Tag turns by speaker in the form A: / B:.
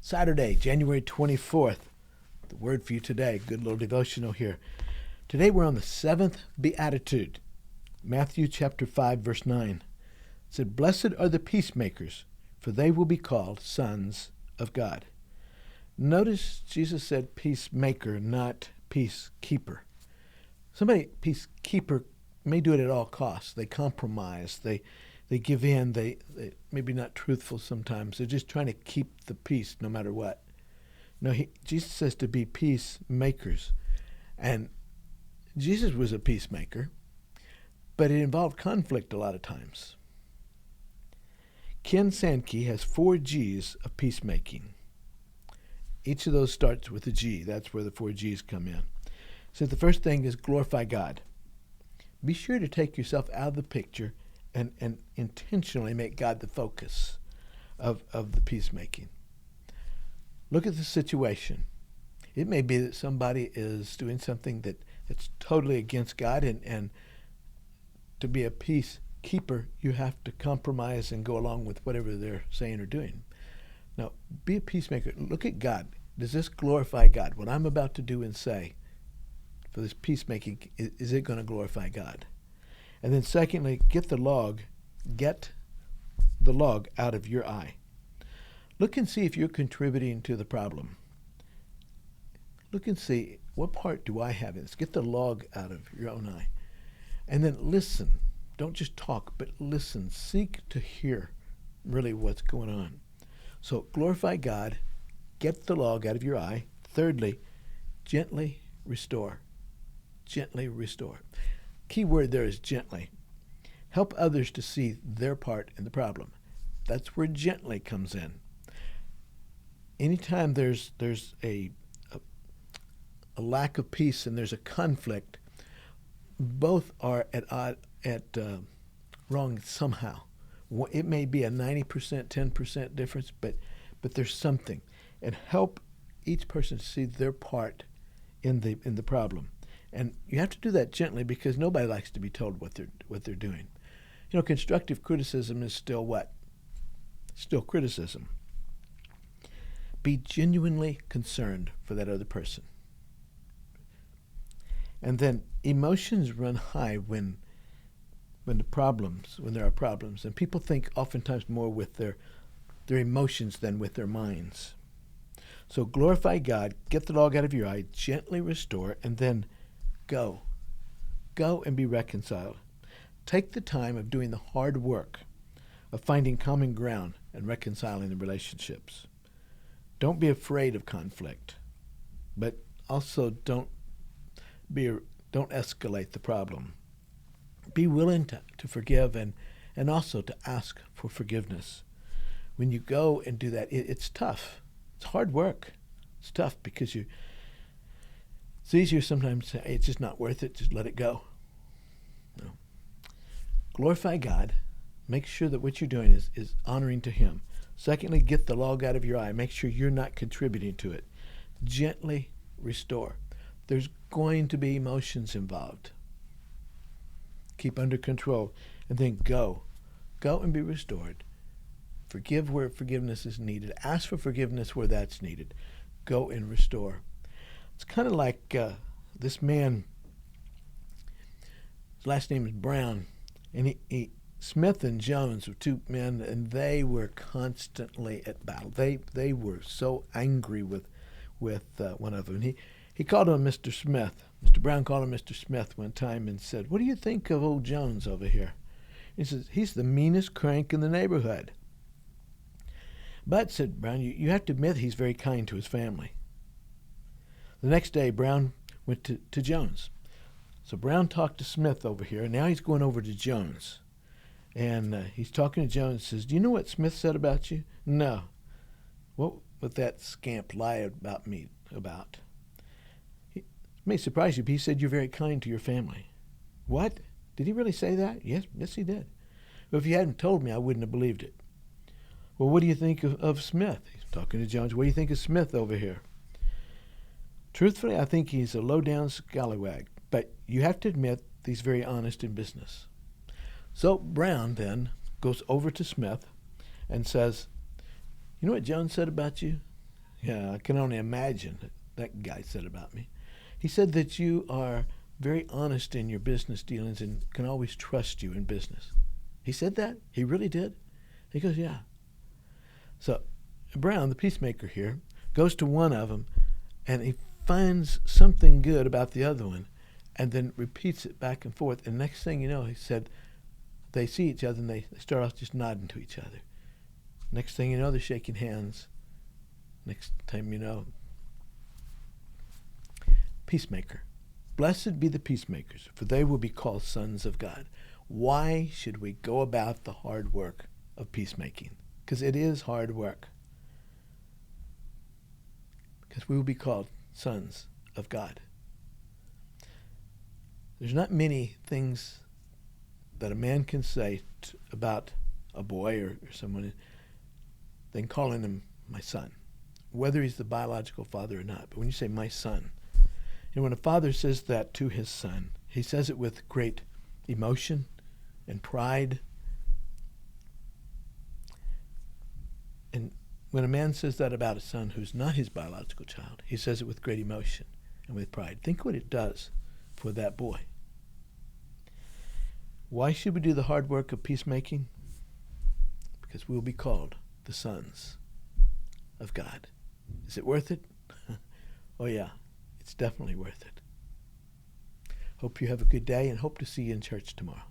A: Saturday, January 24th. The word for you today, good little devotional here. Today we're on the Seventh Beatitude. Matthew chapter 5, verse 9. It said, "Blessed are the peacemakers, for they will be called sons of God." Notice Jesus said peacemaker, not peacekeeper. Somebody, peacekeeper, may do it at all costs. They compromise. They give in. They maybe not truthful sometimes. They're just trying to keep the peace no matter what. No, Jesus says to be peacemakers. And Jesus was a peacemaker, but it involved conflict a lot of times. Ken Sankey has 4 G's of peacemaking. Each of those starts with a G. That's where the 4 G's come in. So the first thing is glorify God. Be sure to take yourself out of the picture and intentionally make God the focus of the peacemaking. Look at the situation. It may be that somebody is doing something that's totally against God, and to be a peacekeeper, you have to compromise and go along with whatever they're saying or doing. Now, be a peacemaker. Look at God. Does this glorify God? What I'm about to do and say for this peacemaking, is it going to glorify God? And then secondly, get the log out of your eye. Look and see if you're contributing to the problem. Look and see, what part do I have in this? Get the log out of your own eye. And then listen. Don't just talk, but listen. Seek to hear really what's going on. So glorify God, get the log out of your eye. Thirdly, gently restore. Gently restore. Key word there is gently. Help others to see their part in the problem. That's where gently comes in. Anytime there's a lack of peace and there's a conflict, both are at wrong somehow. It may be a 90%, 10% difference, but there's something. And help each person see their part in the problem. And you have to do that gently, because nobody likes to be told what they're doing. You know, constructive criticism is still what? Still criticism. Be genuinely concerned for that other person. And then emotions run high when there are problems. And people think oftentimes more with their emotions than with their minds. So glorify God, get the log out of your eye, gently restore, and then go. Go and be reconciled. Take the time of doing the hard work of finding common ground and reconciling the relationships. Don't be afraid of conflict, but also don't escalate the problem. Be willing to forgive and also to ask for forgiveness. When you go and do that, it's tough. It's hard work. It's tough because it's easier sometimes to say, "Hey, it's just not worth it. Just let it go." No. Glorify God. Make sure that what you're doing is honoring to Him. Secondly, get the log out of your eye. Make sure you're not contributing to it. Gently restore. There's going to be emotions involved. Keep under control. And then go. Go and be restored. Forgive where forgiveness is needed. Ask for forgiveness where that's needed. Go and restore. It's kind of like this man, his last name is Brown, and Smith and Jones were 2 men, and they were constantly at battle. They were so angry with one of them. He called him Mr. Smith. Mr. Brown called him Mr. Smith one time and said, "What do you think of old Jones over here?" He says, "He's the meanest crank in the neighborhood." "But," said Brown, you have to admit he's very kind to his family." The next day, Brown went to Jones. So Brown talked to Smith over here, and now he's going over to Jones. And he's talking to Jones and says, "Do you know what Smith said about you?" "No." "What would that scamp lie about me about?" "It may surprise you, but he said you're very kind to your family." "What? Did he really say that?" Yes, he did." "Well, if you hadn't told me, I wouldn't have believed it." "Well, what do you think of Smith?" He's talking to Jones. "What do you think of Smith over here?" "Truthfully, I think he's a low-down scallywag, but you have to admit he's very honest in business." So Brown then goes over to Smith and says, "You know what Jones said about you?" Yeah, I can only imagine that guy said about me. He said that you are very honest in your business dealings and can always trust you in business. He said that? He really did? He goes, yeah. So Brown, the peacemaker here, goes to one of them and he finds something good about the other one and then repeats it back and forth. And next thing you know, he said, they see each other and they start off just nodding to each other. Next thing you know, they're shaking hands. Next time you know, peacemaker. Blessed be the peacemakers, for they will be called sons of God. Why should we go about the hard work of peacemaking? Because it is hard work. Because we will be called sons of God. There's not many things that a man can say about a boy or someone than calling him my son, whether he's the biological father or not. But when you say my son, and when a father says that to his son, he says it with great emotion and pride. And when a man says that about a son who's not his biological child, he says it with great emotion and with pride. Think what it does for that boy. Why should we do the hard work of peacemaking? Because we will be called the sons of God. Is it worth it? Oh yeah, it's definitely worth it. Hope you have a good day and hope to see you in church tomorrow.